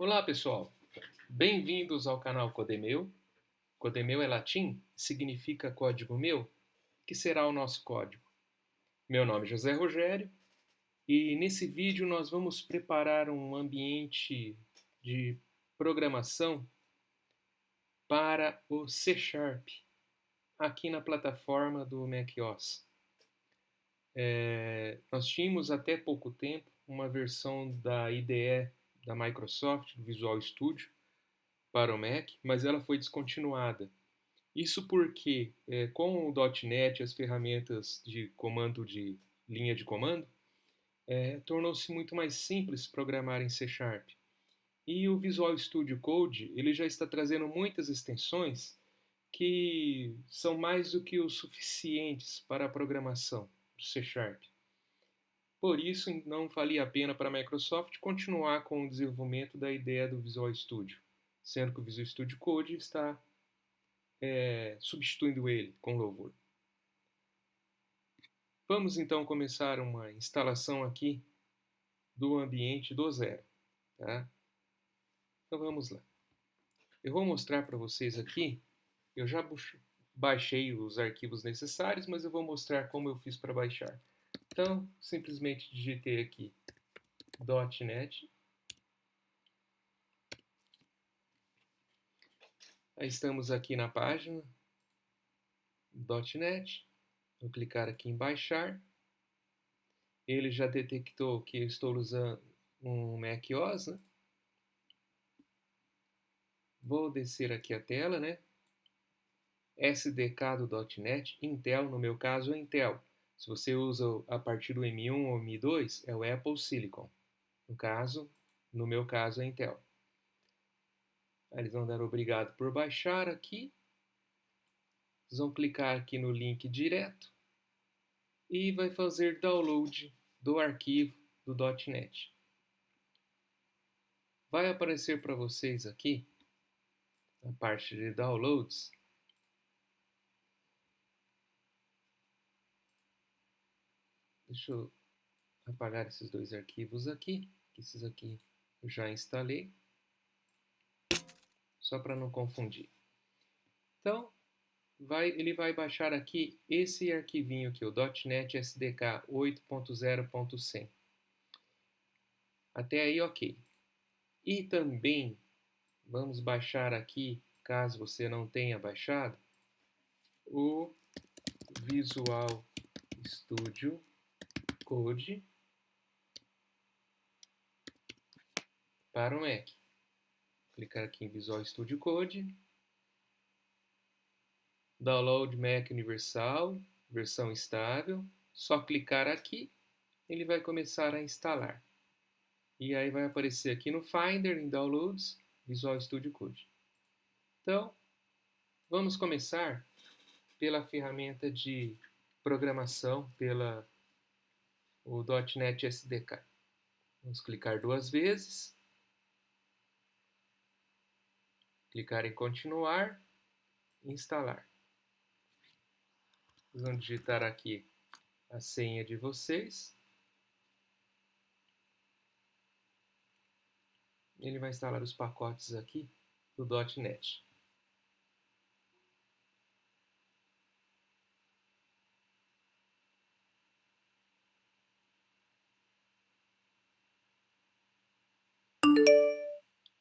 Olá, pessoal. Bem-vindos ao canal Codemeu. Codemeu é latim, significa código meu, que será o nosso código. Meu nome é José Rogério e nesse vídeo nós vamos preparar um ambiente de programação para o C Sharp aqui na plataforma do macOS. Nós tínhamos até pouco tempo uma versão da IDE da Microsoft, do Visual Studio, para o Mac, mas ela foi descontinuada. Isso porque, com o .NET e as ferramentas de comando de linha de comando, tornou-se muito mais simples programar em C Sharp. E o Visual Studio Code ele já está trazendo muitas extensões que são mais do que o suficientes para a programação do C Sharp. Por isso, não valia a pena para a Microsoft continuar com o desenvolvimento da ideia do Visual Studio, sendo que o Visual Studio Code está substituindo ele com louvor. Vamos então começar uma instalação aqui do ambiente do zero. Tá? Então vamos lá. Eu vou mostrar para vocês aqui, eu já baixei os arquivos necessários, mas eu vou mostrar como eu fiz para baixar. Então, simplesmente digitei aqui .NET. Aí estamos aqui na página .NET. Vou clicar aqui em baixar. Ele já detectou que eu estou usando um macOS, né? Vou descer aqui a tela, né? SDK do .NET, Intel, no meu caso é Intel. Se você usa a partir do M1 ou M2, é o Apple Silicon. No meu caso é Intel. Aí eles vão dar obrigado por baixar aqui. Vocês vão clicar aqui no link direto e vai fazer download do arquivo do .NET. Vai aparecer para vocês aqui, na parte de downloads, deixa eu apagar esses dois arquivos aqui, que esses aqui eu já instalei, só para não confundir. Então, ele vai baixar aqui esse arquivinho aqui, o .NET SDK 8.0.100. Até aí, ok. E também vamos baixar aqui, caso você não tenha baixado, o Visual Studio Code para o Mac. Clicar aqui em Visual Studio Code, Download Mac Universal, versão estável. Só clicar aqui, ele vai começar a instalar. E aí vai aparecer aqui no Finder, em Downloads, Visual Studio Code. Então, vamos começar pela ferramenta de programação, o .NET SDK. Vamos clicar duas vezes. Clicar em continuar e instalar. Vocês vão digitar aqui a senha de vocês. Ele vai instalar os pacotes aqui do .NET.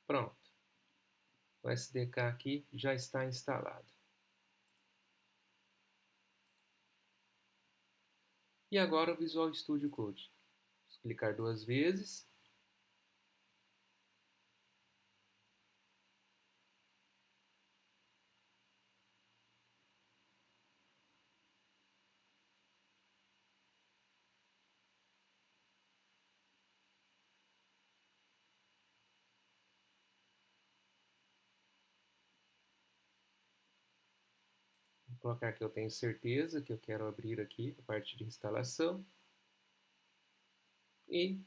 Pronto. O SDK aqui já está instalado. E agora o Visual Studio Code. Vamos clicar duas vezes. Vou colocar que eu tenho certeza que eu quero abrir aqui a parte de instalação. E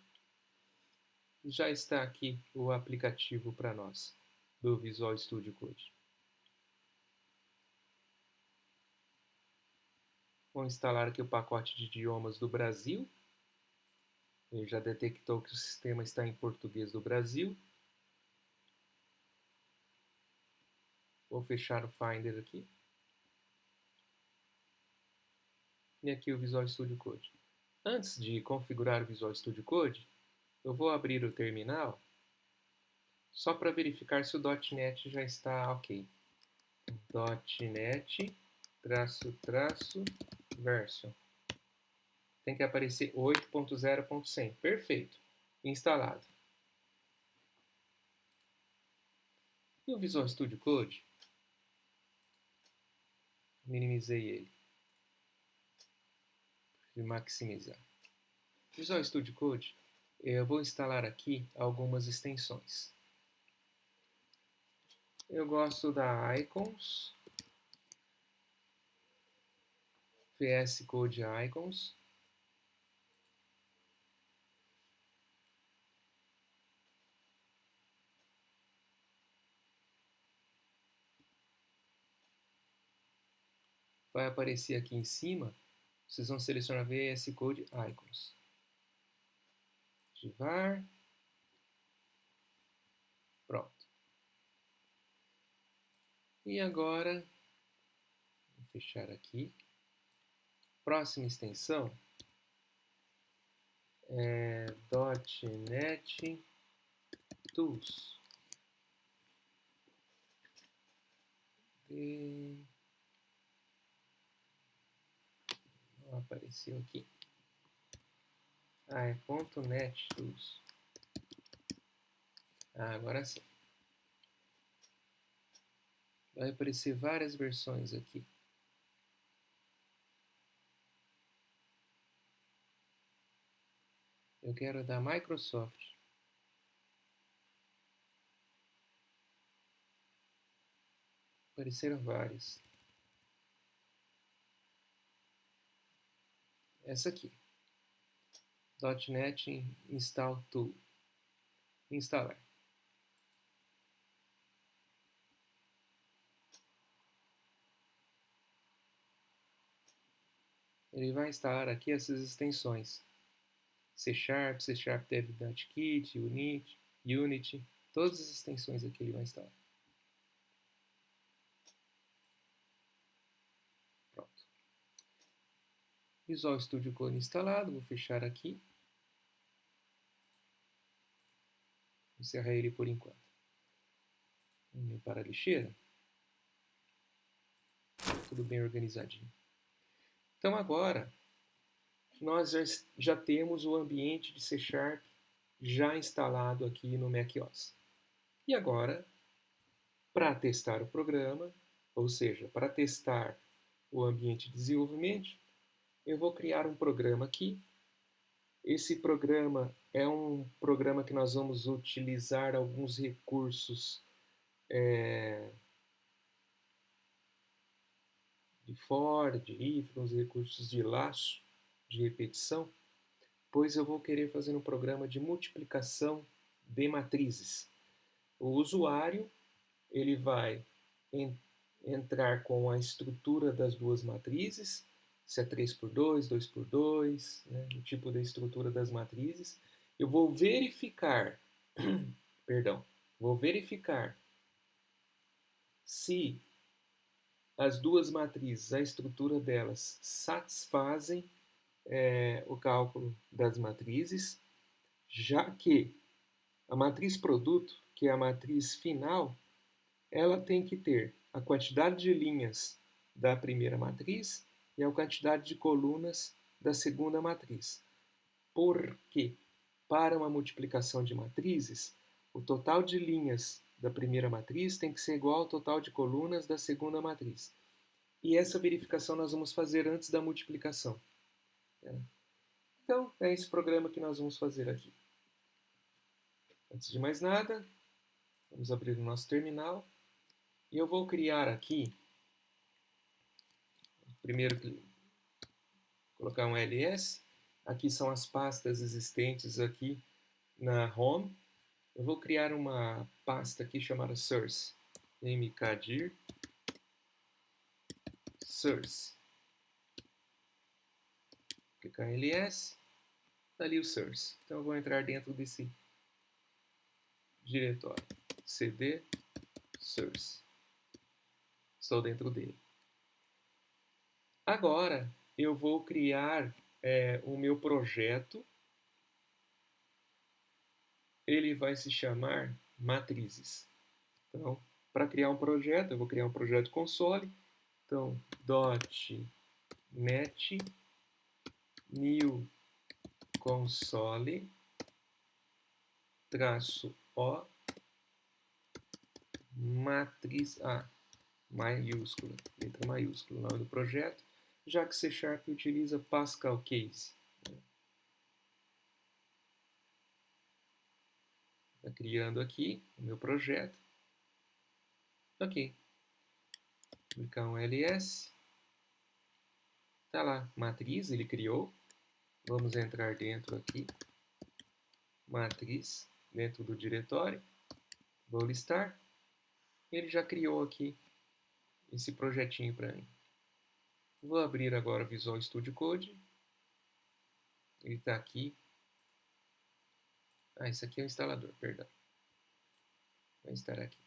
já está aqui o aplicativo para nós, do Visual Studio Code. Vou instalar aqui o pacote de idiomas do Brasil. Ele já detectou que o sistema está em português do Brasil. Vou fechar o Finder aqui. E aqui o Visual Studio Code. Antes de configurar o Visual Studio Code, eu vou abrir o terminal só para verificar se o .NET já está ok. .NET --version. Tem que aparecer 8.0.100. Perfeito. Instalado. E o Visual Studio Code? Minimizei ele. Vou maximizar. Visual Studio Code, eu vou instalar aqui algumas extensões. Eu gosto da Icons, VS Code Icons. Vai aparecer aqui em cima, vocês vão selecionar VS Code Icons. Ativar. Pronto. E agora, vou fechar aqui. Próxima extensão é .NET Tools. Não apareceu aqui. É .NET Tools. Agora sim. Vai aparecer várias versões aqui. Eu quero da Microsoft. Apareceram várias. Essa aqui. .NET Install Tool. Instalar. Ele vai instalar aqui essas extensões. C#, C# Dev.Kit, Unity, todas as extensões aqui ele vai instalar. Pronto. Visual Studio Code instalado, vou fechar aqui. Vou encerrar ele por enquanto. Vamos limpar a lixeira. Tudo bem organizadinho. Então agora, nós já temos o ambiente de C# já instalado aqui no macOS. E agora, para testar o programa, ou seja, para testar o ambiente de desenvolvimento, eu vou criar um programa aqui. Esse programa é um programa que nós vamos utilizar alguns recursos de for, de if, uns recursos de laço, de repetição, pois eu vou querer fazer um programa de multiplicação de matrizes. O usuário ele vai entrar com a estrutura das duas matrizes, se é 3x2, 2x2, né, o tipo da estrutura das matrizes. Eu vou verificar, vou verificar se as duas matrizes, a estrutura delas satisfazem o cálculo das matrizes, já que a matriz produto, que é a matriz final, ela tem que ter a quantidade de linhas da primeira matriz e a quantidade de colunas da segunda matriz. Porque, para uma multiplicação de matrizes, o total de linhas da primeira matriz tem que ser igual ao total de colunas da segunda matriz. E essa verificação nós vamos fazer antes da multiplicação. Então, é esse programa que nós vamos fazer aqui. Antes de mais nada, vamos abrir o nosso terminal. E eu vou criar aqui, primeiro colocar um ls. Aqui são as pastas existentes aqui na home. Eu vou criar uma pasta aqui chamada source. mkdir source. Clicar em ls, está ali o source. Então eu vou entrar dentro desse diretório. cd source. Estou dentro dele. Agora eu vou criar o meu projeto. Ele vai se chamar Matrizes. Então, para criar um projeto, eu vou criar um projeto console. Então, .NET new console -o matriz A maiúscula, letra maiúscula, o nome do projeto, já que C# utiliza Pascal Case. Está criando aqui o meu projeto. Ok. Clicar um ls. Tá lá, matriz, ele criou. Vamos entrar dentro aqui. Matriz, dentro do diretório. Vou listar. Ele já criou aqui esse projetinho para mim. Vou abrir agora o Visual Studio Code. Ele está aqui. Ah, isso aqui é o instalador, perdão. Vai estar aqui.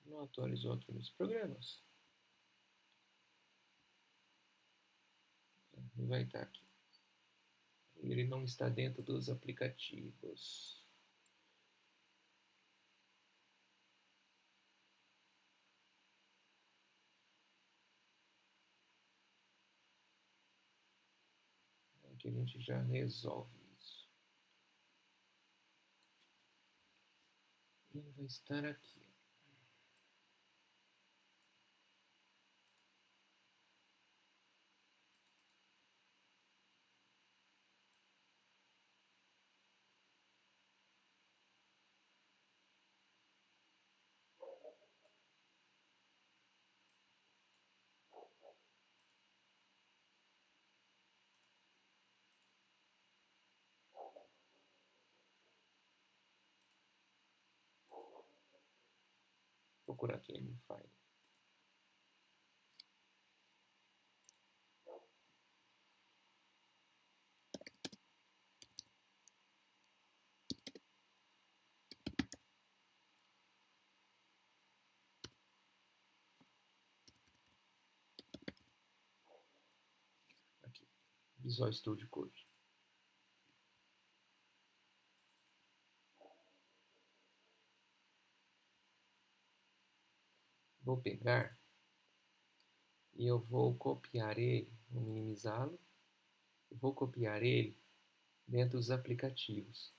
Não atualizou aqui nos programas. Vai estar aqui. Ele não está dentro dos aplicativos. Aqui a gente já resolve isso. Ele vai estar aqui. Vou procurar aqui no file. Aqui, Visual Studio Code. Vou pegar e eu vou copiar ele, vou minimizá-lo. Vou copiar ele dentro dos aplicativos.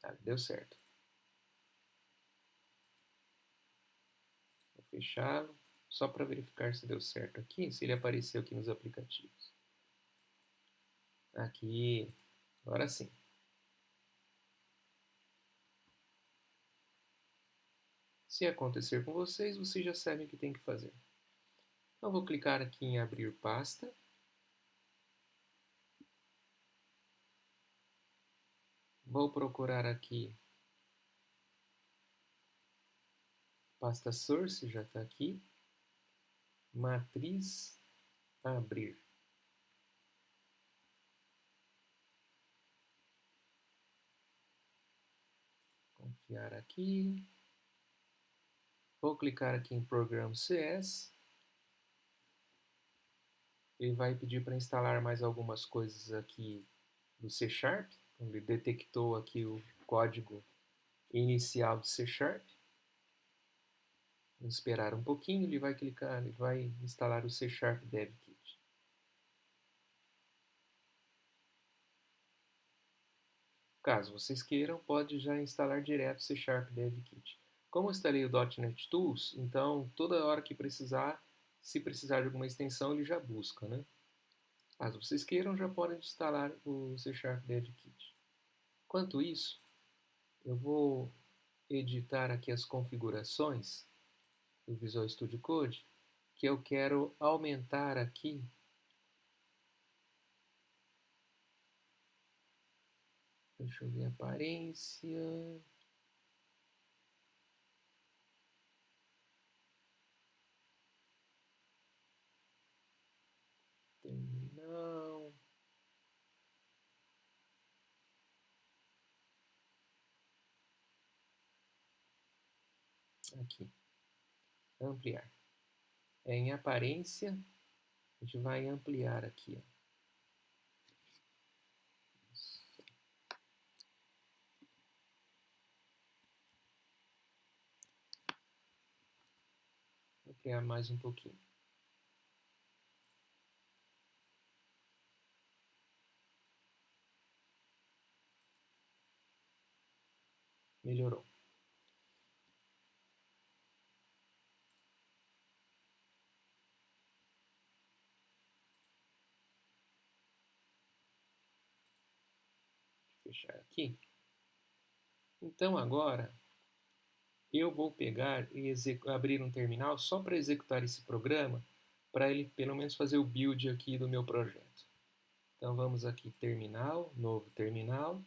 Tá, deu certo. Vou fechá-lo, só para verificar se deu certo aqui, se ele apareceu aqui nos aplicativos. Aqui, agora sim. Se acontecer com vocês, vocês já sabem o que tem que fazer. Então, vou clicar aqui em abrir pasta. Vou procurar aqui pasta source, já está aqui. Matriz, abrir. Confiar aqui. Vou clicar aqui em Program CS. Ele vai pedir para instalar mais algumas coisas aqui do C#. Ele detectou aqui o código inicial do C#. Vamos esperar um pouquinho, ele vai clicar, ele vai instalar o C# Dev Kit. Caso vocês queiram, pode já instalar direto o C# Dev Kit. Como eu instalei o .NET Tools, então toda hora que precisar, se precisar de alguma extensão, ele já busca, né? Caso vocês queiram, já podem instalar o C# Dev Kit. Enquanto isso, eu vou editar aqui as configurações do Visual Studio Code, que eu quero aumentar aqui Deixa eu ver a aparência. Terminal. Aqui. Ampliar. Em aparência, a gente vai ampliar aqui. Ó. Ampliar mais um pouquinho. Melhorou. Vou fechar aqui. Então agora eu vou pegar e abrir um terminal só para executar esse programa, para ele pelo menos fazer o build aqui do meu projeto. Então vamos aqui, terminal, novo terminal.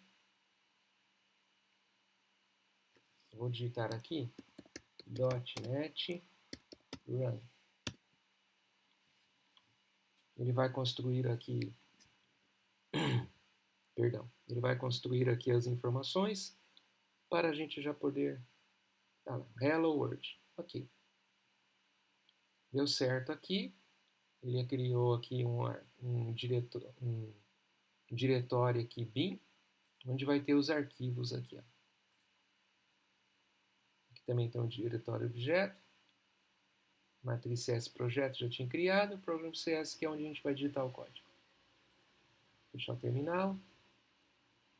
Vou digitar aqui .NET Run. Ele vai construir aqui, perdão, ele vai construir aqui as informações para a gente já poder, Hello World, ok. Deu certo aqui, ele criou aqui um diretório aqui bin, onde vai ter os arquivos aqui. Ó. Aqui também tem um diretório objeto, matriz CS projeto já tinha criado, o programa CS que é onde a gente vai digitar o código. Fechar o terminal.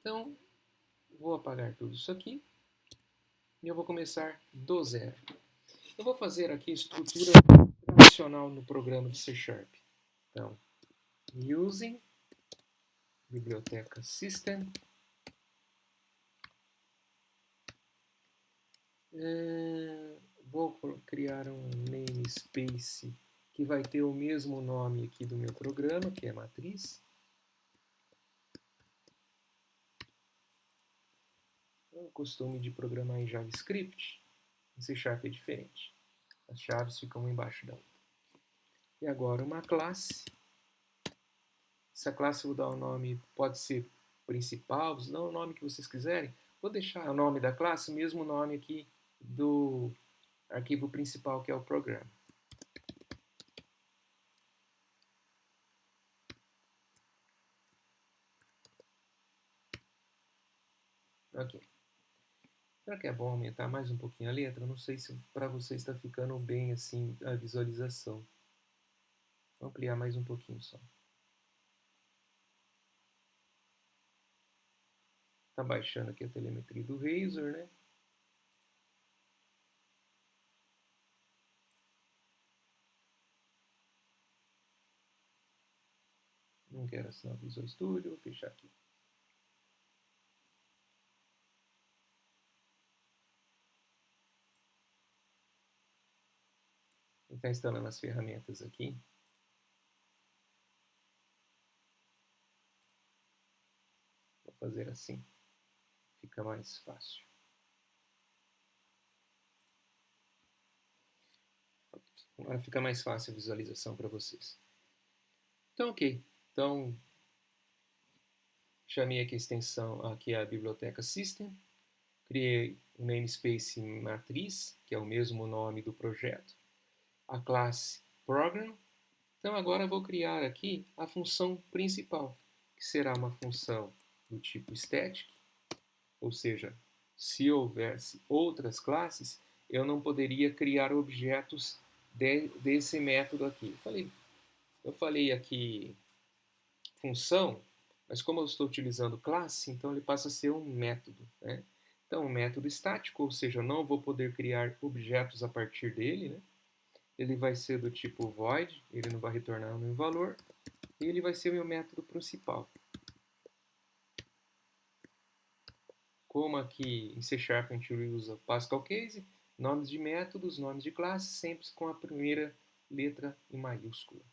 Então, vou apagar tudo isso aqui e eu vou começar do zero. Eu vou fazer aqui a estrutura tradicional no programa de C Sharp. Então, using biblioteca system. Vou criar um namespace que vai ter o mesmo nome aqui do meu programa, que é matriz. O costume de programar em JavaScript, em C Sharp é diferente. As chaves ficam uma embaixo da outra. E agora uma classe. Essa classe eu vou dar o nome, pode ser principal, dá o nome que vocês quiserem. Vou deixar o nome da classe, o mesmo nome aqui do arquivo principal, que é o programa. Ok. Será que é bom aumentar mais um pouquinho a letra? Não sei se para vocês está ficando bem assim a visualização. Vou ampliar mais um pouquinho só. Está baixando aqui a telemetria do Razor, né? Não quero assinar o Visual Studio, vou fechar aqui. Vou estar instalando as ferramentas aqui. Vou fazer assim. Fica mais fácil. Agora fica mais fácil a visualização para vocês. Então, ok. Então, chamei aqui a extensão, aqui a biblioteca System. Criei um namespace matriz, que é o mesmo nome do projeto. A classe Program. Então, agora eu vou criar aqui a função principal, que será uma função do tipo static, ou seja, se houvesse outras classes, eu não poderia criar objetos desse método aqui. Eu falei aqui função, mas como eu estou utilizando classe, então ele passa a ser um método. Né? Então, um método estático, ou seja, eu não vou poder criar objetos a partir dele. Né? Ele vai ser do tipo void, ele não vai retornar nenhum valor, e ele vai ser o meu método principal. Como aqui em C Sharp a gente usa Pascal Case, nomes de métodos, nomes de classes, sempre com a primeira letra em maiúscula.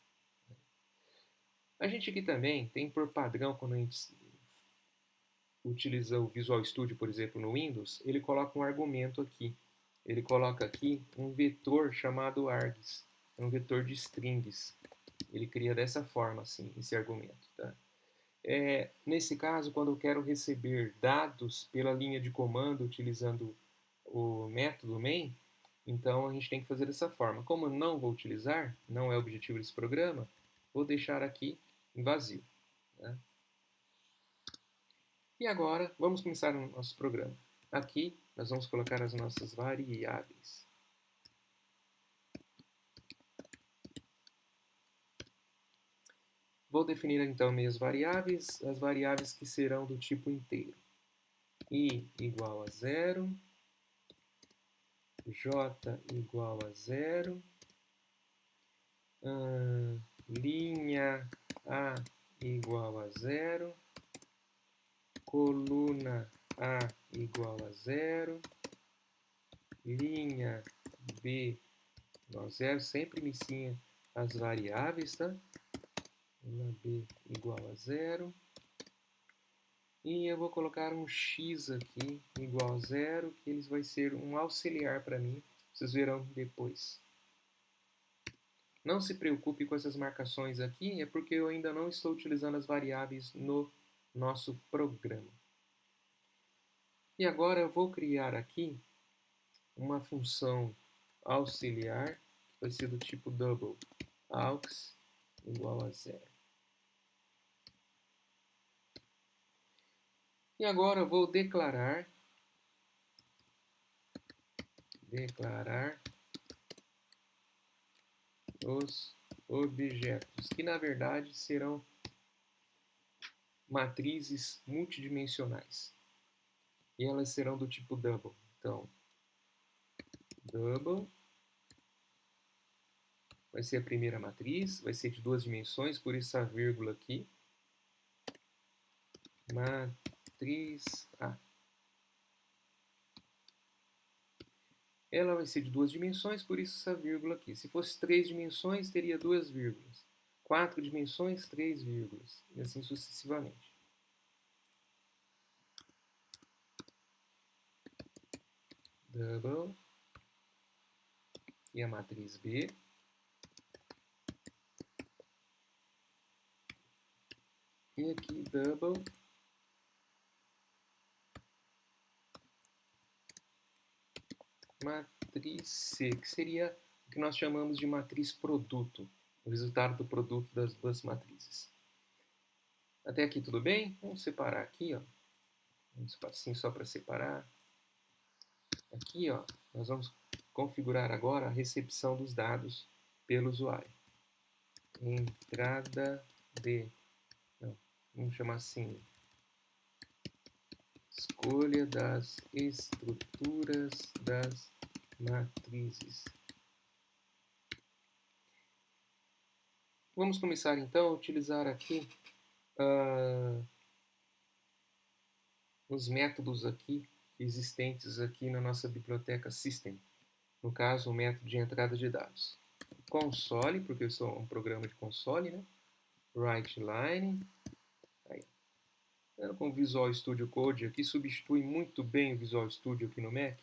A gente aqui também tem por padrão, quando a gente utiliza o Visual Studio, por exemplo, no Windows, ele coloca um argumento aqui. Ele coloca aqui um vetor chamado args, é um vetor de strings. Ele cria dessa forma, assim, esse argumento. Tá? Nesse caso, quando eu quero receber dados pela linha de comando utilizando o método main, então a gente tem que fazer dessa forma. Como eu não vou utilizar, não é o objetivo desse programa, vou deixar aqui em vazio. Tá? E agora, vamos começar o nosso programa. Aqui, nós vamos colocar as nossas variáveis. Vou definir então minhas variáveis, as variáveis que serão do tipo inteiro. I igual a 0, J igual a 0, linha A igual a 0, coluna A igual a 0, linha B igual a 0, sempre inicia as variáveis, tá? Linha B igual a 0. E eu vou colocar um x aqui igual a 0, que eles vai ser um auxiliar para mim, vocês verão depois. Não se preocupe com essas marcações aqui, é porque eu ainda não estou utilizando as variáveis no nosso programa. E agora eu vou criar aqui uma função auxiliar, que vai ser do tipo double, aux igual a 0. E agora eu vou declarar os objetos, que na verdade serão matrizes multidimensionais. E elas serão do tipo double. Então, double vai ser a primeira matriz, vai ser de 2 dimensões, por isso a vírgula aqui. Matriz A. Ela vai ser de 2 dimensões, por isso essa vírgula aqui. Se fosse 3 dimensões, teria 2 vírgulas. 4 dimensões, 3 vírgulas. E assim sucessivamente. Double. E a matriz B. E aqui, double. Matriz C, que seria o que nós chamamos de matriz produto. O resultado do produto das duas matrizes. Até aqui tudo bem? Vamos separar aqui, ó. Um espacinho só para separar. Aqui, ó, nós vamos configurar agora a recepção dos dados pelo usuário. Entrada de... Não, vamos chamar assim. Escolha das estruturas das matrizes. Vamos começar então a utilizar aqui os métodos aqui existentes aqui na nossa biblioteca System. No caso, o método de entrada de dados. Console, porque eu sou um programa de console, né? WriteLine. Aí. Com o Visual Studio Code aqui, substitui muito bem o Visual Studio aqui no Mac.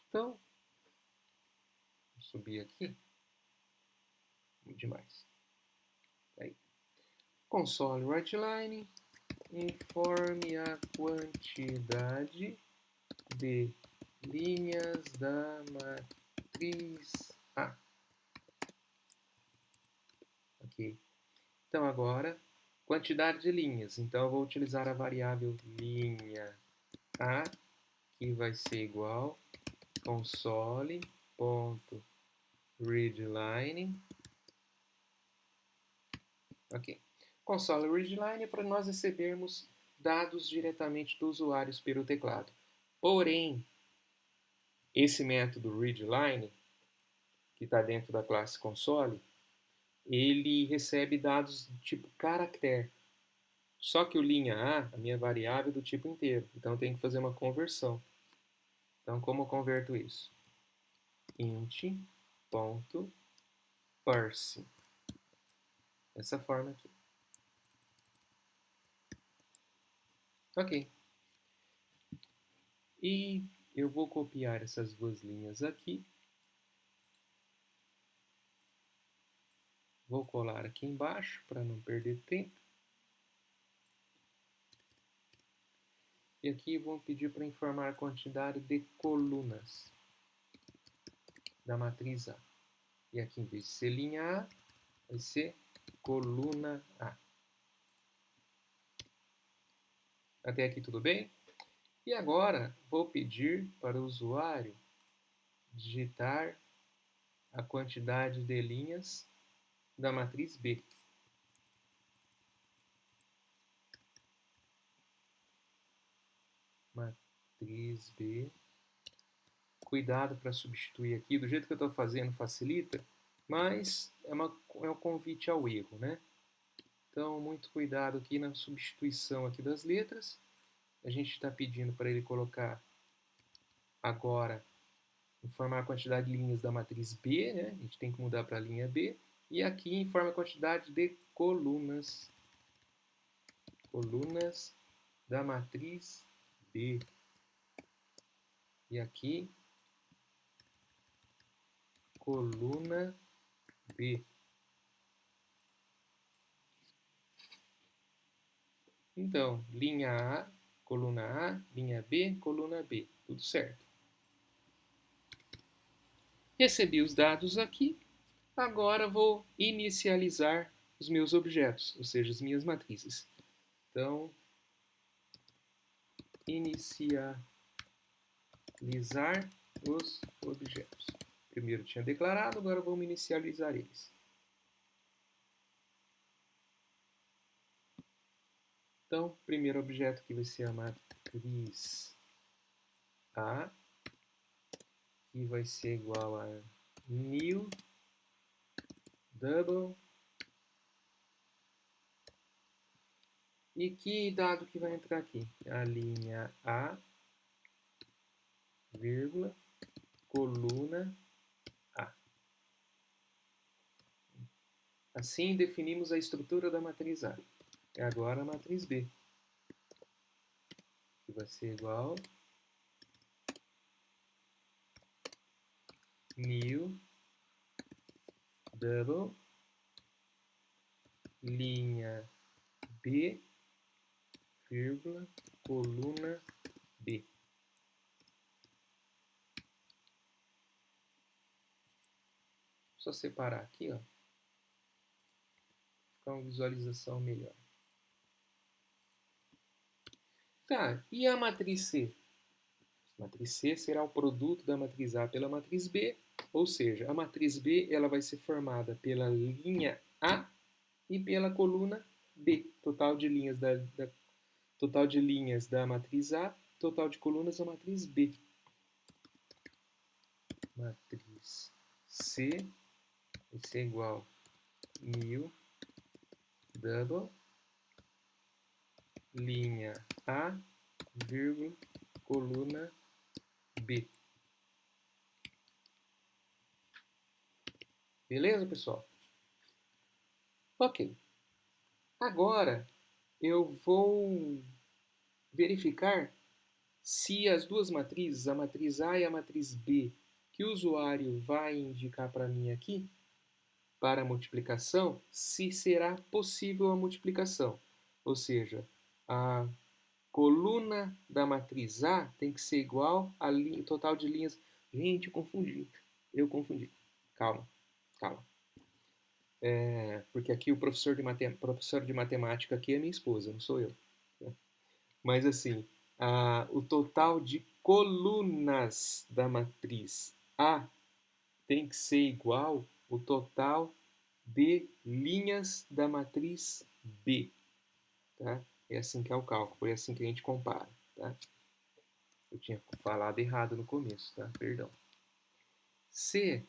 Então, vou subir aqui. Demais. Aí. Console WriteLine. Informe a quantidade de linhas da matriz A. Ok. Então agora, quantidade de linhas. Então eu vou utilizar a variável linha A, que vai ser igual console.readline. Ok. Console readline é para nós recebermos dados diretamente dos usuários pelo teclado. Porém, esse método readline, que está dentro da classe console, ele recebe dados do tipo caractere. Só que o linha A minha variável é do tipo inteiro. Então eu tenho que fazer uma conversão. Então como eu converto isso? Int.parse. Dessa forma aqui. Ok. E eu vou copiar essas duas linhas aqui. Vou colar aqui embaixo para não perder tempo. E aqui vou pedir para informar a quantidade de colunas da matriz A. E aqui, em vez de ser linha A, vai ser coluna A. Até aqui tudo bem? E agora vou pedir para o usuário digitar a quantidade de linhas da matriz B. Matriz B. Cuidado para substituir aqui. Do jeito que eu estou fazendo facilita, mas é um convite ao erro, né? Então, muito cuidado aqui na substituição aqui das letras. A gente está pedindo para ele colocar agora, informar a quantidade de linhas da matriz B, né? A gente tem que mudar para a linha B. E aqui informa a quantidade de colunas da matriz B. E aqui, coluna B. Então, linha A, coluna A, linha B, coluna B. Tudo certo. Recebi os dados aqui. Agora vou inicializar os meus objetos, ou seja, as minhas matrizes. Então, inicializar os objetos. Primeiro tinha declarado, agora vamos inicializar eles. Então, primeiro objeto que vai ser a matriz A, que vai ser igual a new double. E que dado que vai entrar aqui? A linha A, vírgula, coluna A. Assim definimos a estrutura da matriz A. E agora a matriz B, que vai ser igual new double linha B, vírgula, coluna B. Só separar aqui, ó. Ficar uma visualização melhor. Tá, e a matriz C? A matriz C será o produto da matriz A pela matriz B, ou seja, a matriz B ela vai ser formada pela linha A e pela coluna B. Total de linhas total de linhas da matriz A, total de colunas da matriz B. Matriz C vai ser igual a new double linha A, vírgula, coluna B. Beleza, pessoal? Ok. Agora eu vou verificar se as duas matrizes, a matriz A e a matriz B, que o usuário vai indicar para mim aqui, para a multiplicação, se será possível a multiplicação. Ou seja, a coluna da matriz A tem que ser igual ao total de linhas. Gente, eu confundi. Calma, calma. Porque aqui o professor de matemática aqui é minha esposa, não sou eu. Mas assim, o total de colunas da matriz A tem que ser igual ao total de linhas da matriz B. Tá? É assim que é o cálculo, é assim que a gente compara. Tá? Eu tinha falado errado no começo, tá? Perdão. Se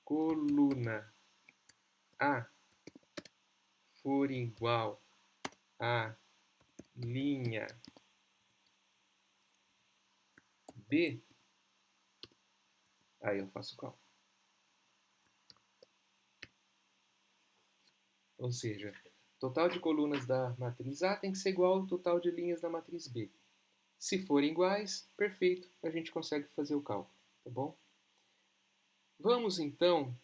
coluna A for igual a linha B, aí eu faço o cálculo. Ou seja, total de colunas da matriz A tem que ser igual ao total de linhas da matriz B. Se forem iguais, perfeito, a gente consegue fazer o cálculo, tá bom? Vamos então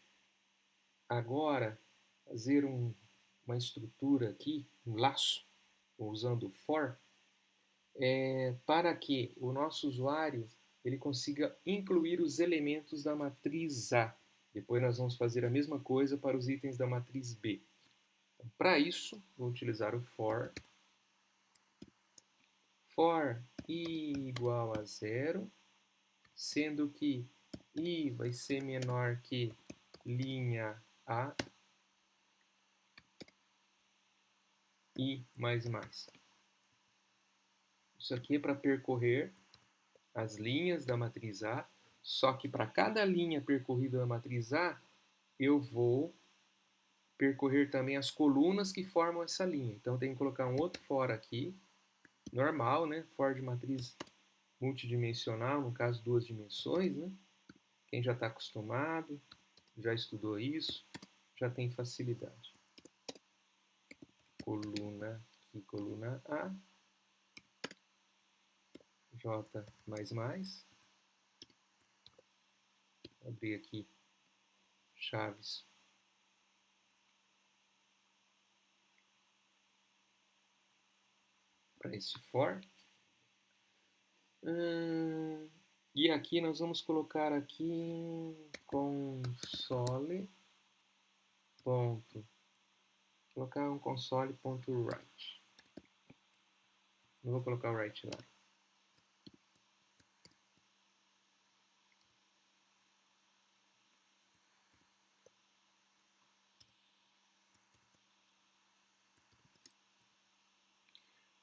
agora fazer uma estrutura aqui, um laço, usando for, para que o nosso usuário ele consiga incluir os elementos da matriz A. Depois nós vamos fazer a mesma coisa para os itens da matriz B. Então, para isso, vou utilizar o for i igual a zero, sendo que i vai ser menor que linha A, i mais mais. Isso aqui é para percorrer as linhas da matriz A, só que para cada linha percorrida da matriz A, eu vou percorrer também as colunas que formam essa linha. Então, tem que colocar um outro for aqui, normal, né? For de matriz multidimensional, no caso, duas dimensões, né? Quem já está acostumado, já estudou isso, já tem facilidade. Coluna aqui, coluna A, J mais mais. Vou abrir aqui chaves para esse for. E aqui nós vamos colocar aqui console ponto, colocar um console.write. Não vou colocar o write lá.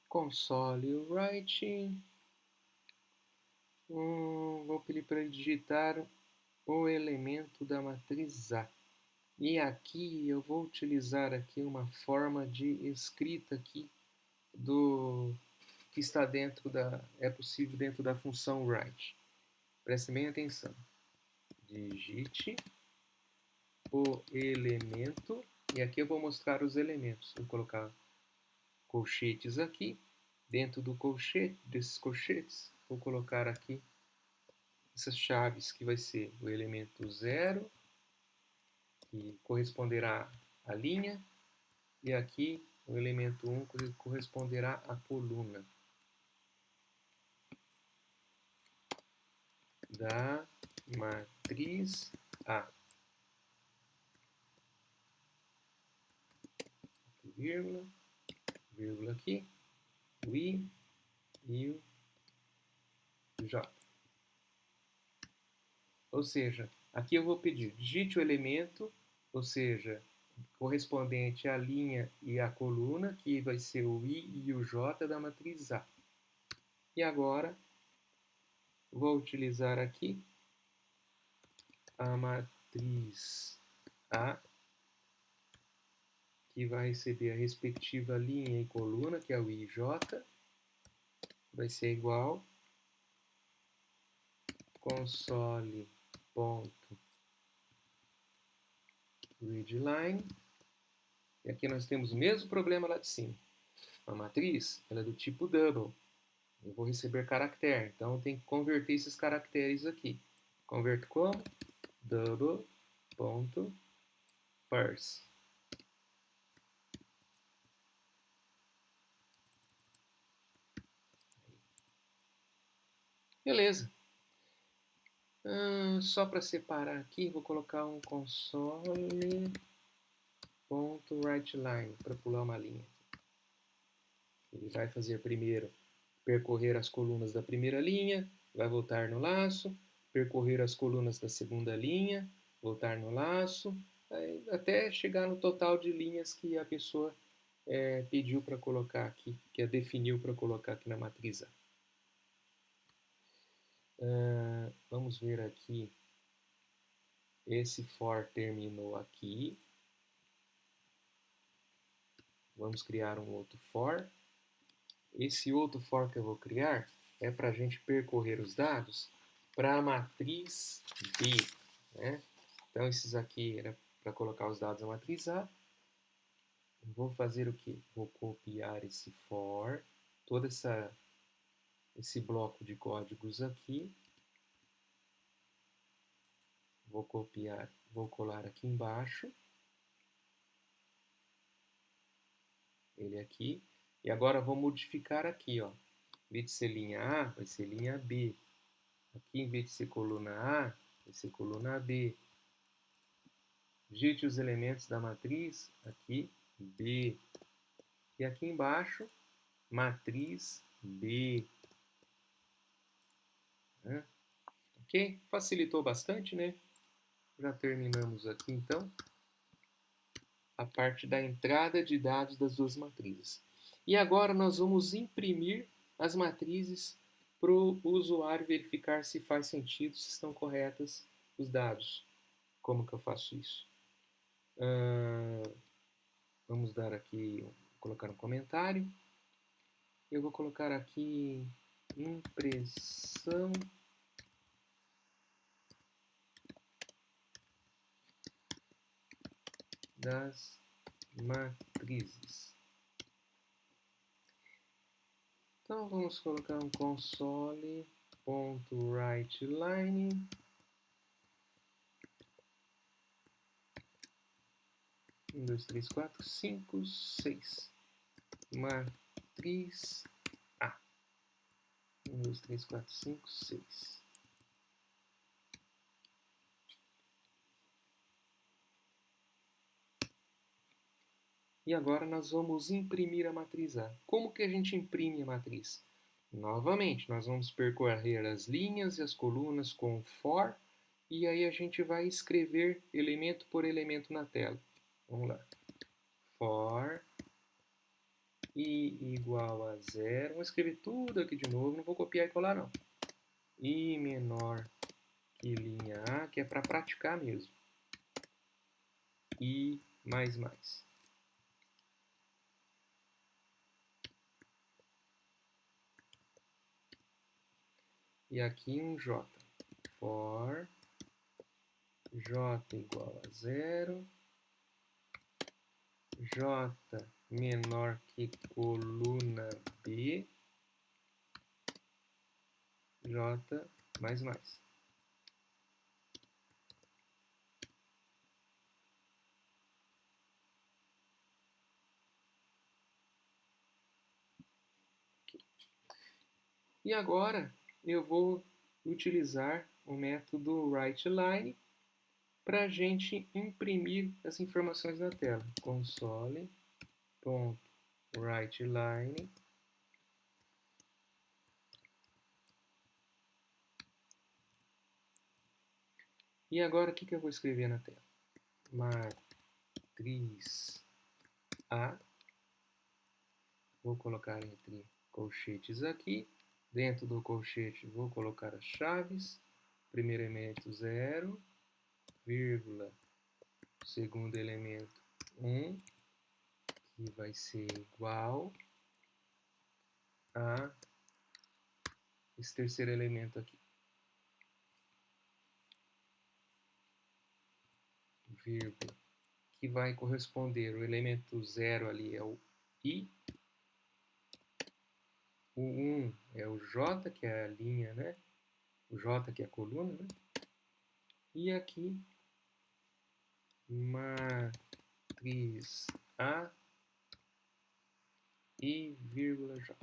Console write. Vou pedir para ele digitar o elemento da matriz A. E aqui eu vou utilizar aqui uma forma de escrita aqui do que está dentro é possível dentro da função write. Preste bem atenção. Digite o elemento, e aqui eu vou mostrar os elementos. Vou colocar colchetes aqui. Dentro desses colchetes, vou colocar aqui essas chaves que vai ser o elemento 0, que corresponderá à linha, e aqui o elemento 1 que corresponderá à coluna da matriz A. Vírgula, vírgula aqui, o I e o J. Ou seja, aqui eu vou pedir, digite o elemento, ou seja, correspondente à linha e à coluna, que vai ser o I e o J da matriz A. E agora, vou utilizar aqui a matriz A, que vai receber a respectiva linha e coluna, que é o I e J, vai ser igual console.readline. E aqui nós temos o mesmo problema lá de cima. A matriz ela é do tipo double. Eu vou receber caractere, então eu tenho que converter esses caracteres aqui. Converto como? Double.parse. Beleza. Só para separar aqui, vou colocar um console.writeLine para pular uma linha. Ele vai fazer primeiro percorrer as colunas da primeira linha, vai voltar no laço, percorrer as colunas da segunda linha, voltar no laço, até chegar no total de linhas que a pessoa pediu para colocar aqui, que a definiu para colocar aqui na matriz A. Vamos ver aqui. Esse for terminou aqui. Vamos criar um outro for. Esse outro for que eu vou criar é para a gente percorrer os dados para a matriz B. Né? Então, esses aqui era para colocar os dados na matriz A. vou fazer o quê? Vou copiar esse for, todo esse bloco de códigos aqui. Vou copiar, vou colar aqui embaixo. Ele aqui. E agora vou modificar aqui, ó. Em vez de ser linha A, vai ser linha B. Aqui, em vez de ser coluna A, vai ser coluna B. Digite os elementos da matriz, aqui, B. E aqui embaixo, matriz B. Ok? Facilitou bastante, né? Já terminamos aqui, então, a parte da entrada de dados das duas matrizes. E agora nós vamos imprimir as matrizes para o usuário verificar se faz sentido, se estão corretas os dados. Como que eu faço isso? Vamos dar aqui, colocar um comentário. Eu vou colocar aqui impressão das matrizes. Então vamos colocar um console.writeLine. Um, dois, três, quatro, cinco, seis. Matriz A. 1, 2, 3, 4, 5, 6. E agora nós vamos imprimir a matriz A. Como que a gente imprime a matriz? Novamente, nós vamos percorrer as linhas e as colunas com for, e aí a gente vai escrever elemento por elemento na tela. Vamos lá. For i igual a 0. Vamos escrever tudo aqui de novo, não vou copiar e colar não. I menor que linha A, que é para praticar mesmo. I mais mais. E aqui um J. For J igual a 0. J menor que coluna B. J mais mais. E agora eu vou utilizar o método writeLine para a gente imprimir as informações na tela. Console.writeLine. E agora o que eu vou escrever na tela? Matriz A. Vou colocar entre colchetes aqui. Dentro do colchete vou colocar as chaves. Primeiro elemento 0, vírgula, segundo elemento 1, que vai ser igual a esse terceiro elemento aqui. Vírgula, que vai corresponder, o elemento 0 ali é o I, o 1 é o J, que é a linha, né? O J, que é a coluna, né? E aqui, matriz A I, vírgula J.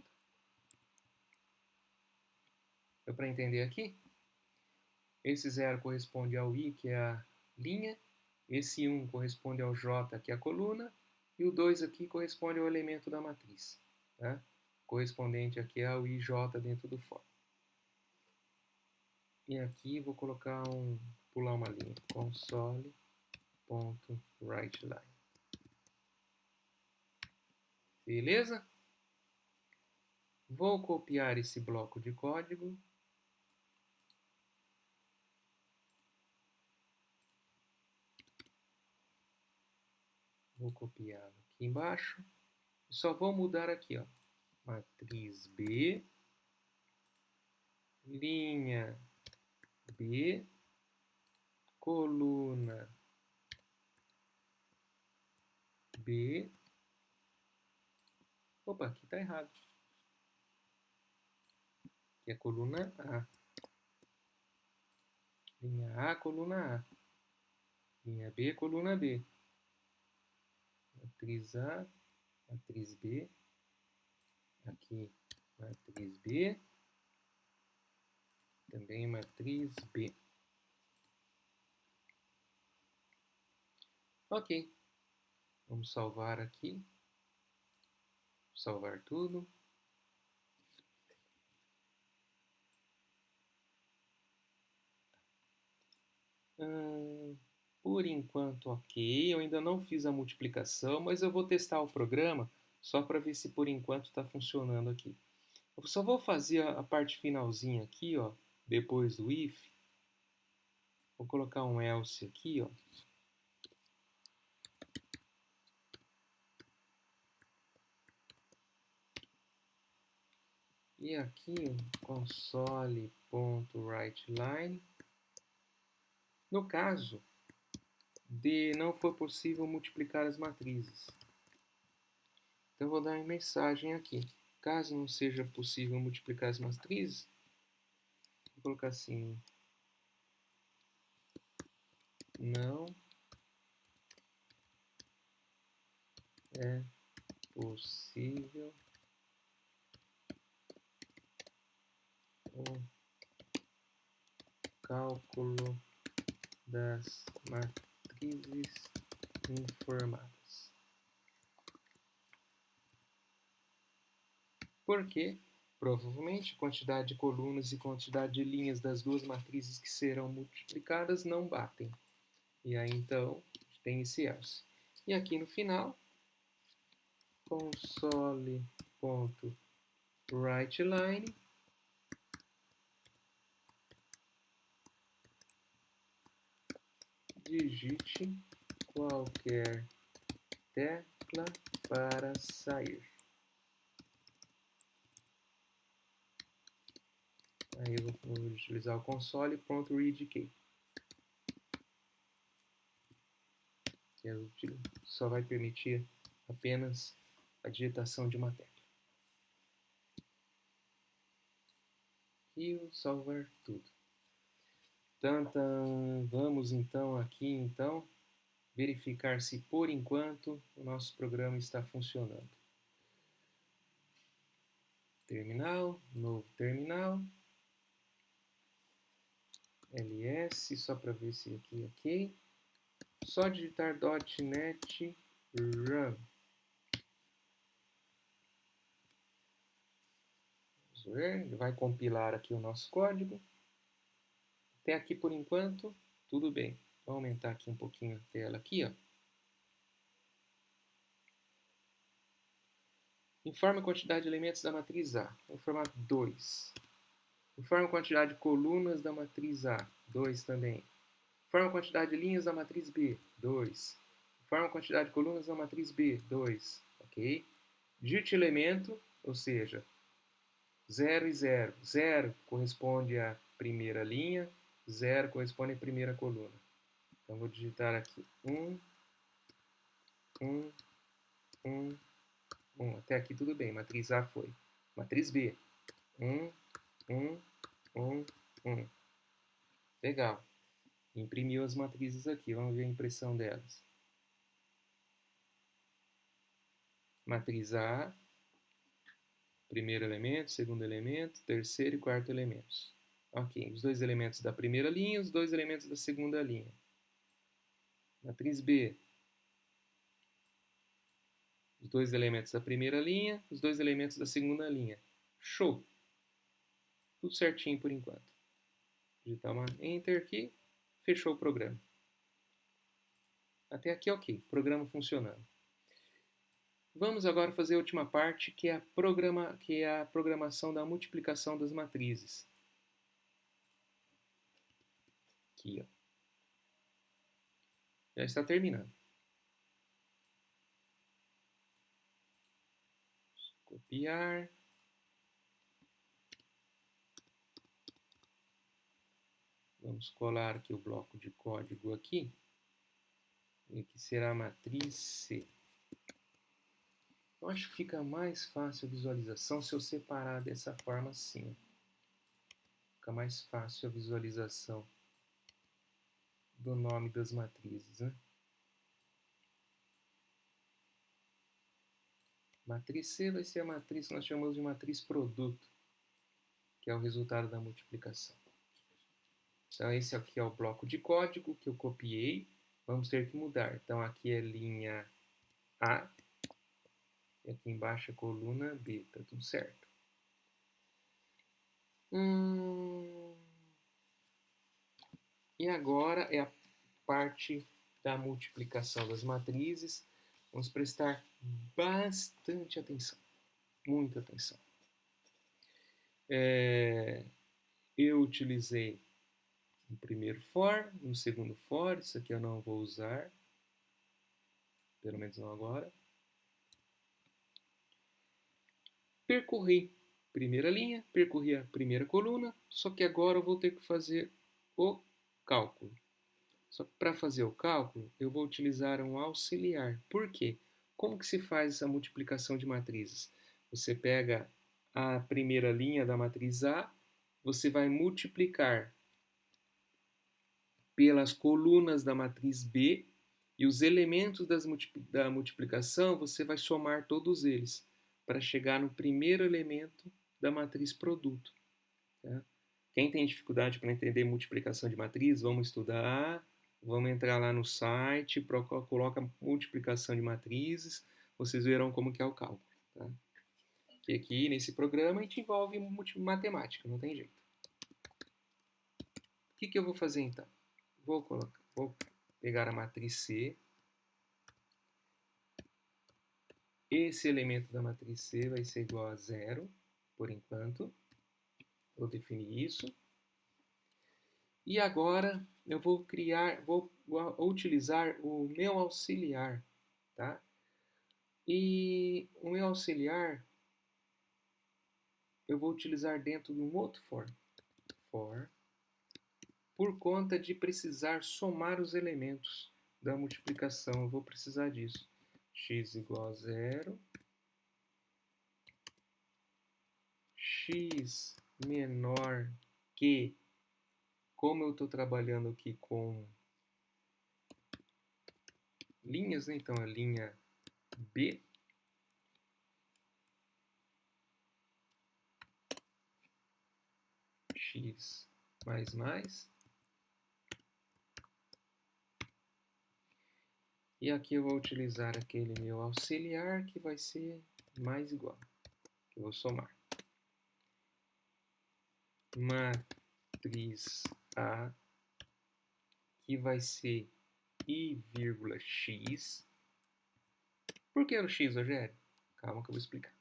Deu para entender aqui? Esse 0 corresponde ao I, que é a linha. Esse 1 corresponde ao J, que é a coluna. E o 2 aqui corresponde ao elemento da matriz, tá? Correspondente aqui ao IJ dentro do for. E aqui vou colocar pular uma linha, console.writeLine. Beleza? Vou copiar esse bloco de código. Vou copiá-lo aqui embaixo. Só vou mudar aqui, ó. Matriz B, linha B, coluna B, Opa, aqui está errado. Aqui é a coluna A. Linha A, coluna A. Linha B, coluna B. Matriz A, matriz B. Aqui, matriz B. Também matriz B. Ok. Vamos salvar aqui. Salvar tudo. Por enquanto, ok. Eu ainda não fiz a multiplicação, mas eu vou testar o programa só para ver se por enquanto está funcionando aqui. Eu só vou fazer a parte finalzinha aqui, ó, depois do if. Vou colocar um else aqui, ó. E aqui, console.writeLine. No caso de não for possível multiplicar as matrizes. Então, eu vou dar uma mensagem aqui. Caso não seja possível multiplicar as matrizes, vou colocar assim: não é possível o cálculo das matrizes informadas. Porque provavelmente a quantidade de colunas e quantidade de linhas das duas matrizes que serão multiplicadas não batem. E aí então tem esse else. E aqui no final, console.writeLine digite qualquer tecla para sair. Aí eu vou utilizar o console.readKey, que só vai permitir apenas a digitação de uma tecla. E salvar tudo. Vamos então aqui verificar se por enquanto o nosso programa está funcionando. Terminal, novo terminal, ls, só para ver se aqui é ok. Só digitar .NET Run. Vamos ver, ele vai compilar aqui o nosso código. Até aqui por enquanto, tudo bem. Vou aumentar aqui um pouquinho a tela aqui, ó. Informe a quantidade de elementos da matriz A. Vou informar 2. Informe a quantidade de colunas da matriz A. 2 também. Informe a quantidade de linhas da matriz B. 2. Informe a quantidade de colunas da matriz B. 2. Ok? Digite elemento, ou seja, 0 e 0. 0 corresponde à primeira linha, 0 corresponde à primeira coluna. Então, vou digitar aqui 1, 1, 1, 1. Até aqui tudo bem. Matriz A foi. Matriz B. 1, 1, 1, 1. Legal. Imprimiu as matrizes aqui. Vamos ver a impressão delas. Matriz A. Primeiro elemento, segundo elemento, terceiro e quarto elementos. Ok. Os dois elementos da primeira linha, os dois elementos da segunda linha. Matriz B. Os dois elementos da primeira linha, os dois elementos da segunda linha. Show! Tudo certinho por enquanto. Digitar uma Enter aqui, fechou o programa. Até aqui ok, programa funcionando. Vamos agora fazer a última parte, que é a programação da multiplicação das matrizes. Aqui, ó. Já está terminando. Copiar. Vamos colar aqui o bloco de código aqui. E aqui será a matriz C. Eu acho que fica mais fácil a visualização se eu separar dessa forma assim. Fica mais fácil a visualização do nome das matrizes, né? Matriz C vai ser a matriz que nós chamamos de matriz produto, que é o resultado da multiplicação. Então, esse aqui é o bloco de código que eu copiei. Vamos ter que mudar. Então, aqui é linha A. E aqui embaixo é coluna B. Tá tudo certo. E agora é a parte da multiplicação das matrizes. Vamos prestar bastante atenção. Muita atenção. Eu utilizei no primeiro for, no segundo for. Isso aqui eu não vou usar. Pelo menos não agora. Percorri a primeira linha, percorri a primeira coluna, só que agora eu vou ter que fazer o cálculo. Só que para fazer o cálculo, eu vou utilizar um auxiliar. Por quê? Como que se faz essa multiplicação de matrizes? Você pega a primeira linha da matriz A, você vai multiplicar pelas colunas da matriz B e os elementos da multiplicação você vai somar todos eles para chegar no primeiro elemento da matriz produto. Tá? Quem tem dificuldade para entender multiplicação de matriz, vamos estudar, vamos entrar lá no site, coloca multiplicação de matrizes, vocês verão como que é o cálculo. Tá? Que aqui nesse programa a gente envolve matemática, não tem jeito. O que eu vou fazer então? Vou pegar a matriz C. Esse elemento da matriz C vai ser igual a 0, por enquanto. Vou definir isso. E agora eu vou utilizar o meu auxiliar, tá? E o meu auxiliar eu vou utilizar dentro de um outro for. Por conta de precisar somar os elementos da multiplicação, eu vou precisar disso. X igual a 0. X menor que, como eu estou trabalhando aqui com linhas, né? Então a linha B. X mais. E aqui eu vou utilizar aquele meu auxiliar que vai ser mais igual. Que eu vou somar. Matriz A, que vai ser I, x. Por que o x, Rogério? Calma que eu vou explicar.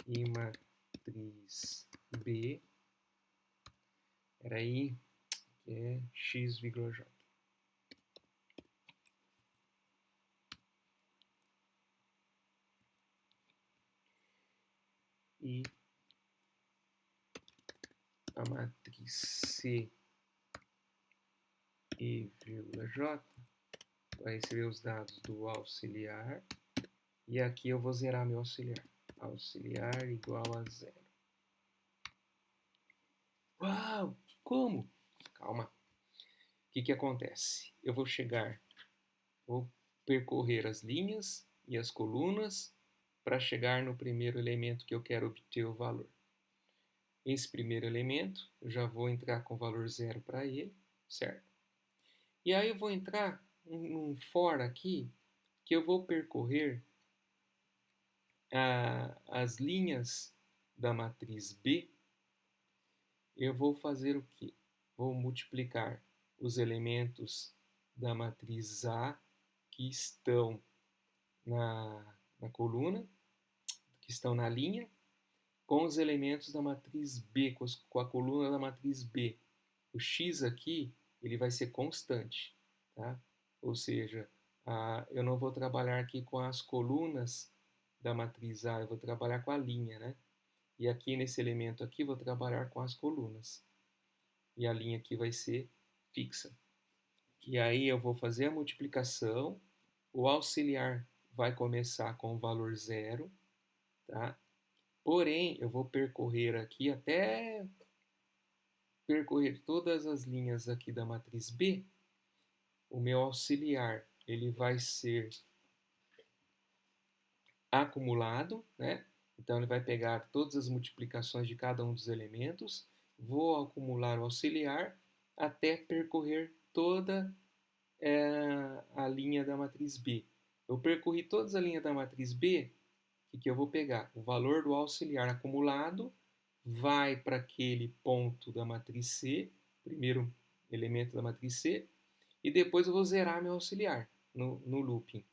E matriz B, peraí, que é x, j. E a matriz C e j vai receber os dados do auxiliar. E aqui eu vou zerar meu auxiliar. Auxiliar igual a 0. Uau! Como? Calma. O que acontece? Eu vou percorrer as linhas e as colunas para chegar no primeiro elemento que eu quero obter o valor. Esse primeiro elemento, eu já vou entrar com o valor 0 para ele, certo? E aí eu vou entrar num for aqui, que eu vou percorrer as linhas da matriz B. Eu vou fazer o quê? Vou multiplicar os elementos da matriz A que estão na coluna, que estão na linha, com os elementos da matriz B, com a coluna da matriz B. O x aqui ele vai ser constante, tá? Ou seja, eu não vou trabalhar aqui com as colunas da matriz A, eu vou trabalhar com a linha, né? E aqui nesse elemento aqui vou trabalhar com as colunas. E a linha aqui vai ser fixa. E aí eu vou fazer a multiplicação, o auxiliar vai começar com o valor zero, tá? Porém, eu vou percorrer aqui até percorrer todas as linhas aqui da matriz B. O meu auxiliar ele vai ser acumulado, né? Então ele vai pegar todas as multiplicações de cada um dos elementos, vou acumular o auxiliar até percorrer toda a linha da matriz B. Eu percorri toda a linha da matriz B, o que eu vou pegar? O valor do auxiliar acumulado vai para aquele ponto da matriz C, primeiro elemento da matriz C, e depois eu vou zerar meu auxiliar no looping.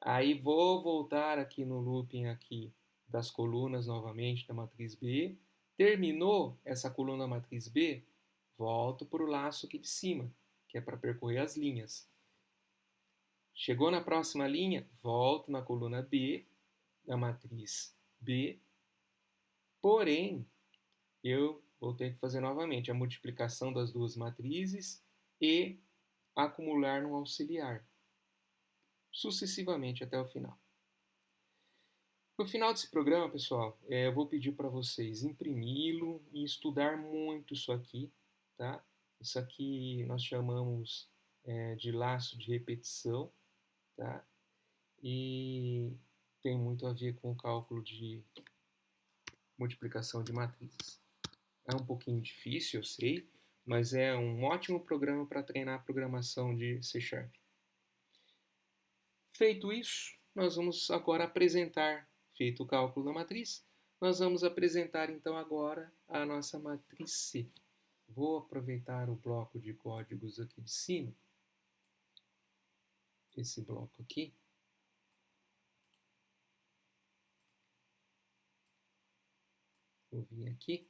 Aí vou voltar aqui no looping aqui das colunas novamente da matriz B. Terminou essa coluna matriz B, volto para o laço aqui de cima, que é para percorrer as linhas. Chegou na próxima linha, volto na coluna B, da matriz B, porém, eu vou ter que fazer novamente a multiplicação das duas matrizes e acumular no auxiliar, sucessivamente até o final. No final desse programa, pessoal, eu vou pedir para vocês imprimi-lo e estudar muito isso aqui, tá? Isso aqui nós chamamos de laço de repetição, tá? E tem muito a ver com o cálculo de multiplicação de matrizes. É um pouquinho difícil, eu sei, mas é um ótimo programa para treinar a programação de C#. Feito isso, nós vamos agora apresentar, feito o cálculo da matriz, nós vamos apresentar então agora a nossa matriz C. Vou aproveitar o bloco de códigos aqui de cima, esse bloco aqui. Vou vir aqui.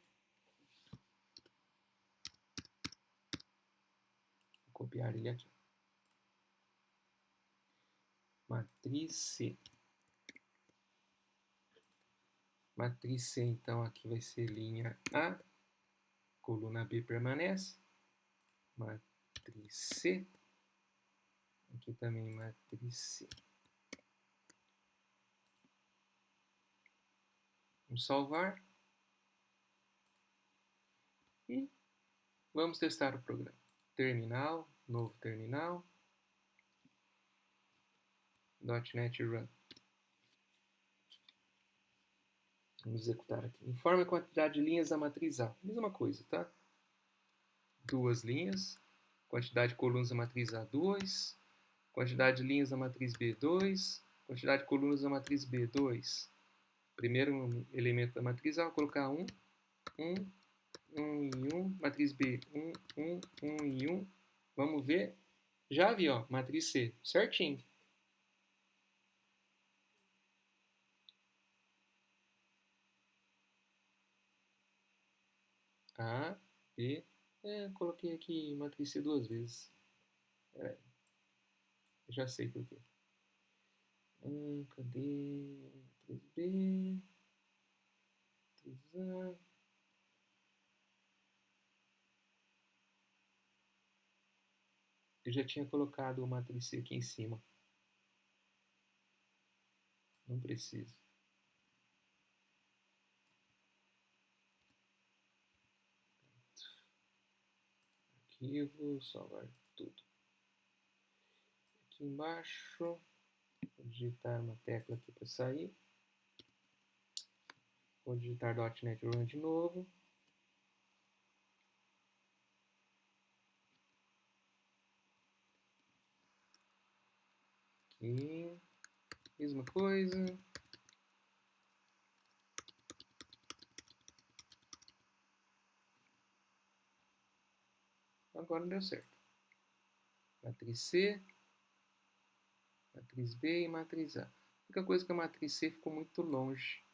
Vou copiar ele aqui. Matriz C. Matriz C, então, aqui vai ser linha A. Coluna B permanece. Matriz C. Aqui também matriz C. Vamos salvar. E vamos testar o programa. Terminal, novo terminal. .NET Run. Vamos executar aqui. Informe a quantidade de linhas da matriz A. Mesma coisa, tá? Duas linhas. Quantidade de colunas da matriz A, 2. Quantidade de linhas da matriz B, 2. Quantidade de colunas da matriz B, 2. Primeiro elemento da matriz A, vou colocar 1. 1, 1 e 1. Matriz B, 1, 1, 1 e 1. Vamos ver. Já vi, ó. Matriz C. Certinho. A, B. Coloquei aqui matriz C duas vezes. Já sei por quê. Cadê? Matriz B. Matriz A. Eu já tinha colocado o matriz C aqui em cima. Não preciso. Arquivo, salvar tudo. Aqui embaixo, vou digitar uma tecla aqui para sair. Vou digitar .NET Run de novo. Aqui, mesma coisa. Agora deu certo. Matriz C, matriz B e matriz A. A única coisa que a matriz C ficou muito longe.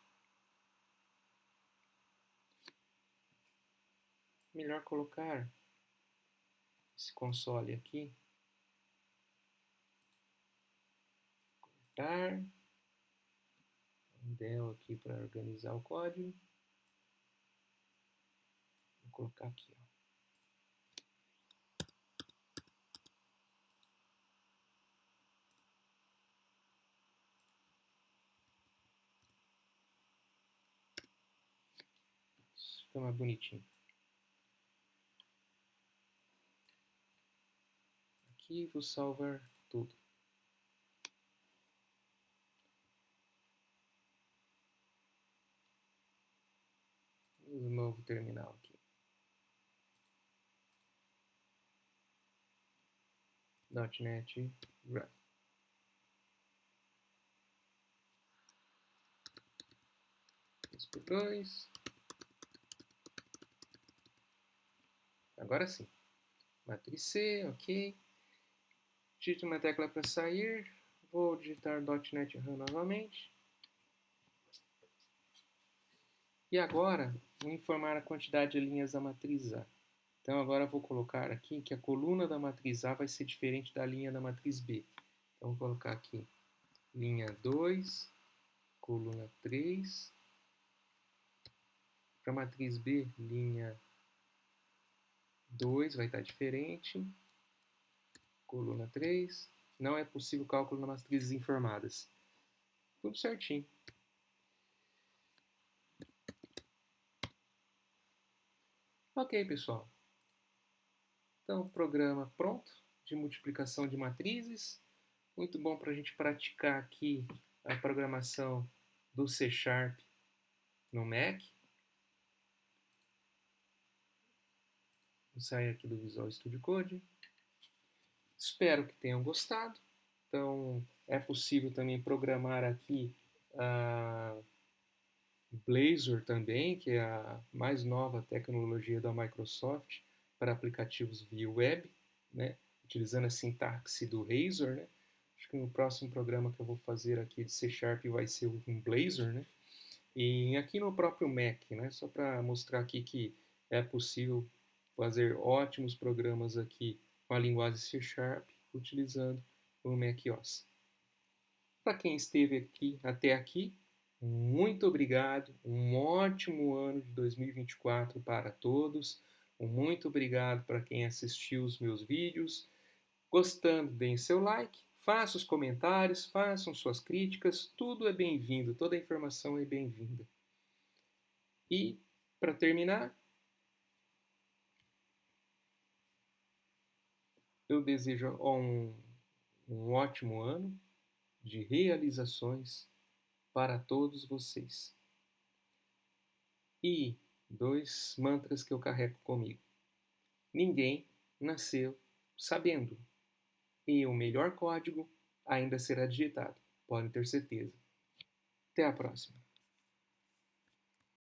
Melhor colocar esse console aqui. Cortar. Um del aqui para organizar o código. Vou colocar aqui, ó. Fica mais bonitinho. Aqui vou salvar tudo. O novo terminal aqui. .NET Run. Por 2. Agora sim. Matriz C, ok. Digito uma tecla para sair. Vou digitar .NET Run novamente. E agora, vou informar a quantidade de linhas da matriz A. Então agora vou colocar aqui que a coluna da matriz A vai ser diferente da linha da matriz B. Então vou colocar aqui linha 2, coluna 3. Para a matriz B, linha 2 vai estar diferente. Coluna 3. Não é possível cálculo nas matrizes informadas. Tudo certinho. Ok, pessoal. Então, programa pronto de multiplicação de matrizes. Muito bom para a gente praticar aqui a programação do C# no Mac. Vou sair aqui do Visual Studio Code. Espero que tenham gostado. Então, é possível também programar aqui a Blazor também, que é a mais nova tecnologia da Microsoft para aplicativos via web, né? Utilizando a sintaxe do Razor, né? Acho que no próximo programa que eu vou fazer aqui de C# vai ser um Blazor, né? E aqui no próprio Mac, né? Só para mostrar aqui que é possível fazer ótimos programas aqui com a linguagem C# utilizando o macOS. Para quem esteve aqui até aqui, muito obrigado. Um ótimo ano de 2024 para todos. Muito obrigado para quem assistiu os meus vídeos. Gostando, deem seu like, façam os comentários, façam suas críticas. Tudo é bem-vindo, toda informação é bem-vinda. E, para terminar, eu desejo um ótimo ano de realizações para todos vocês. E 2 mantras que eu carrego comigo. Ninguém nasceu sabendo. E o melhor código ainda será digitado. Podem ter certeza. Até a próxima.